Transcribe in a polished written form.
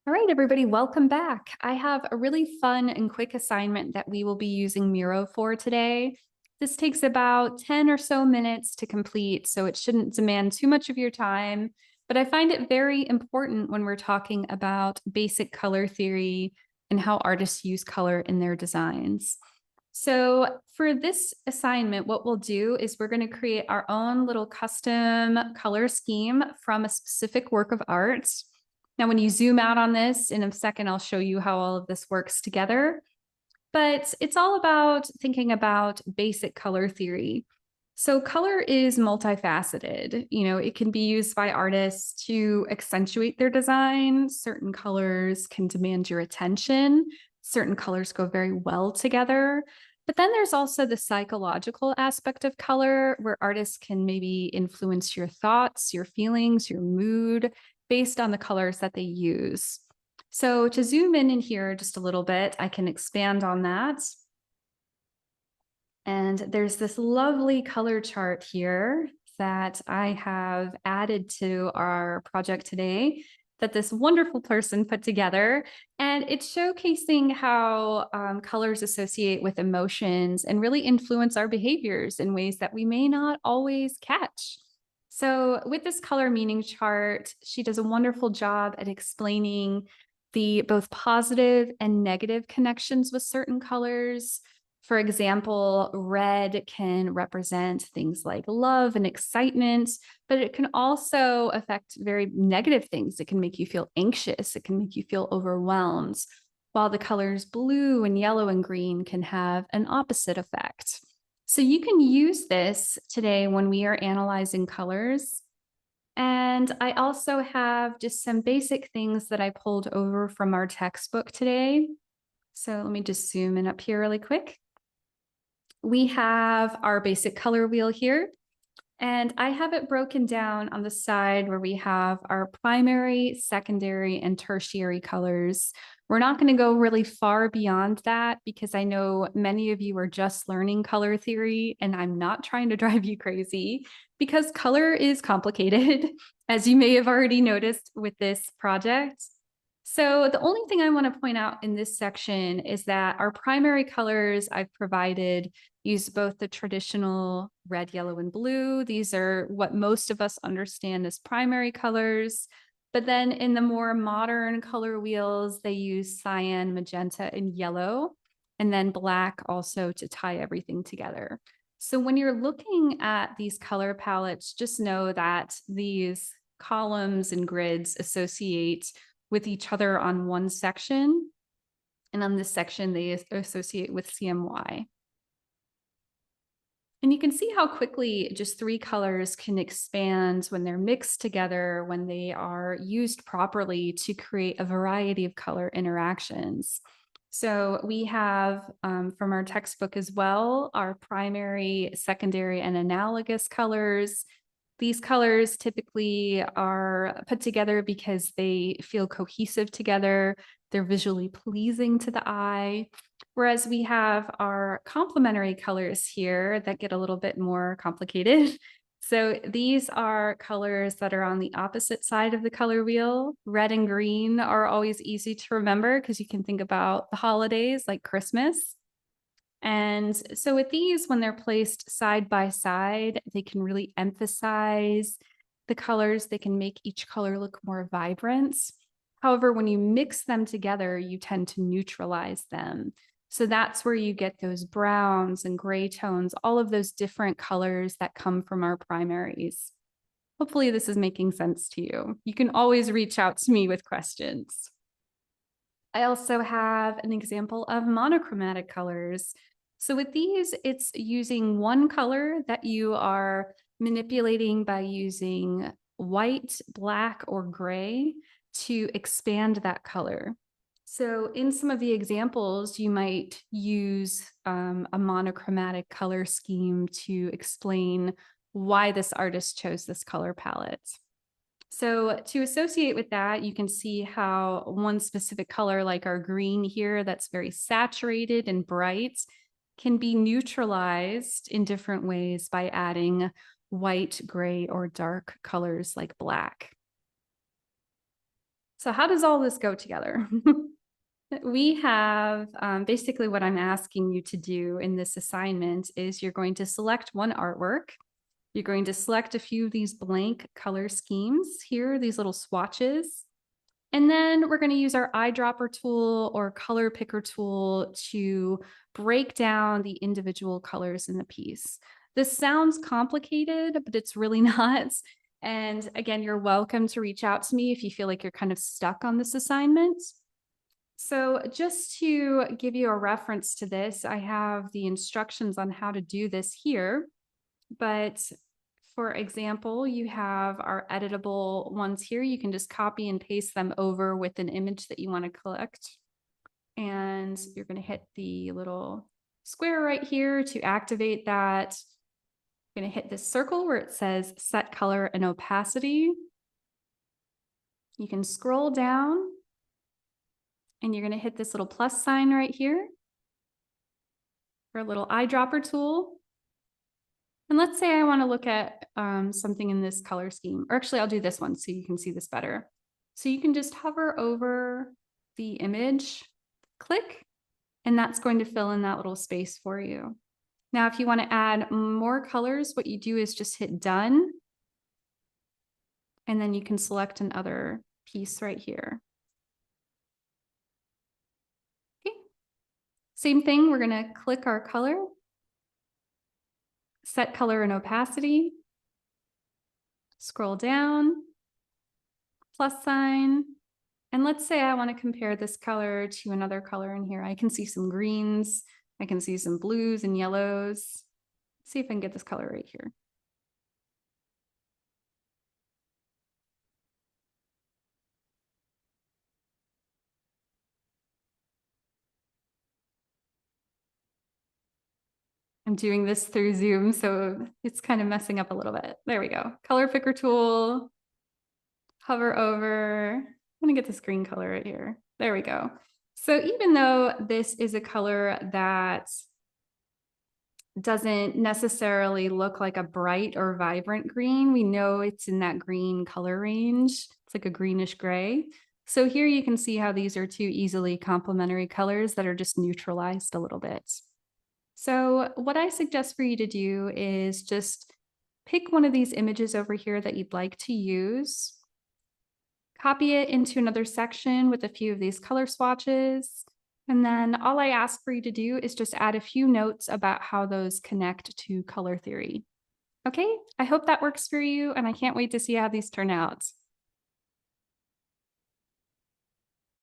All right, everybody, welcome back. I have a really fun and quick assignment that we will be using Miro for today. This takes about 10 or so minutes to complete, so it shouldn't demand too much of your time, but I find it very important when we're talking about basic color theory and how artists use color in their designs. So for this assignment, what we'll do is we're going to create our own little custom color scheme from a specific work of art. Now, when you zoom out on this, in a second, I'll show you how all of this works together. But it's all about thinking about basic color theory. So color is multifaceted. It can be used by artists to accentuate their design. Certain colors can demand your attention. Certain colors go very well together. But then there's also the psychological aspect of color, where artists can maybe influence your thoughts, your feelings, your mood based on the colors that they use. So to zoom in here just a little bit, I can expand on that. And there's this lovely color chart here that I have added to our project today that this wonderful person put together. And it's showcasing how colors associate with emotions and really influence our behaviors in ways that we may not always catch. So with this color meaning chart, she does a wonderful job at explaining the both positive and negative connections with certain colors. For example, red can represent things like love and excitement, but it can also affect very negative things. It can make you feel anxious. It can make you feel overwhelmed, while the colors blue and yellow and green can have an opposite effect. So you can use this today when we are analyzing colors. And I also have just some basic things that I pulled over from our textbook today. So let me just zoom in up here really quick. We have our basic color wheel here, and I have it broken down on the side where we have our primary, secondary, and tertiary colors. We're not going to go really far beyond that because I know many of you are just learning color theory, and I'm not trying to drive you crazy because color is complicated, as you may have already noticed with this project. So the only thing I want to point out in this section is that our primary colors I've provided use both the traditional red, yellow, and blue. These are what most of us understand as primary colors. But then in the more modern color wheels, they use cyan, magenta, and yellow, and then black also to tie everything together. So when you're looking at these color palettes, just know that these columns and grids associate with each other on one section, and on this section, they associate with CMY. And you can see how quickly just three colors can expand when they're mixed together, when they are used properly to create a variety of color interactions. So we have from our textbook as well, our primary, secondary, and analogous colors. These colors typically are put together because they feel cohesive together. They're visually pleasing to the eye. Whereas we have our complementary colors here that get a little bit more complicated. So these are colors that are on the opposite side of the color wheel. Red and green are always easy to remember because you can think about the holidays like Christmas. And so with these, when they're placed side by side, they can really emphasize the colors. They can make each color look more vibrant. However, when you mix them together, you tend to neutralize them. So that's where you get those browns and gray tones, all of those different colors that come from our primaries. Hopefully this is making sense to you. You can always reach out to me with questions. I also have an example of monochromatic colors. So with these, it's using one color that you are manipulating by using white, black, or gray to expand that color. So in some of the examples, you might use a monochromatic color scheme to explain why this artist chose this color palette. So to associate with that, you can see how one specific color, like our green here, that's very saturated and bright, can be neutralized in different ways by adding white, gray, or dark colors like black. So how does all this go together? We have basically what I'm asking you to do in this assignment is you're going to select one artwork. You're going to select a few of these blank color schemes here, these little swatches. And then we're going to use our eyedropper tool or color picker tool to break down the individual colors in the piece. This sounds complicated, but it's really not. And again, you're welcome to reach out to me if you feel like you're kind of stuck on this assignment. So just to give you a reference to this, I have the instructions on how to do this here. But for example, you have our editable ones here. You can just copy and paste them over with an image that you want to collect. And you're going to hit the little square right here to activate that. You're going to hit this circle where it says set color and opacity. You can scroll down and you're going to hit this little plus sign right here for a little eyedropper tool. And let's say I want to look at something in this color scheme, or actually I'll do this one so you can see this better. So you can just hover over the image, click, and that's going to fill in that little space for you. Now, if you want to add more colors, what you do is just hit done. And then you can select another piece right here. Okay. Same thing, we're going to click our color, set color and opacity, scroll down, plus sign, and let's say I want to compare this color to another color in here. I can see some greens, I can see some blues and yellows. Let's see if I can get this color right here. I'm doing this through Zoom, so it's kind of messing up a little bit. There we go. Color picker tool, hover over. I'm gonna get this green color right here. There we go. So even though this is a color that doesn't necessarily look like a bright or vibrant green, we know it's in that green color range. It's like a greenish gray. So here you can see how these are two easily complementary colors that are just neutralized a little bit. So what I suggest for you to do is just pick one of these images over here that you'd like to use, copy it into another section with a few of these color swatches, and then all I ask for you to do is just add a few notes about how those connect to color theory. Okay, I hope that works for you, and I can't wait to see how these turn out.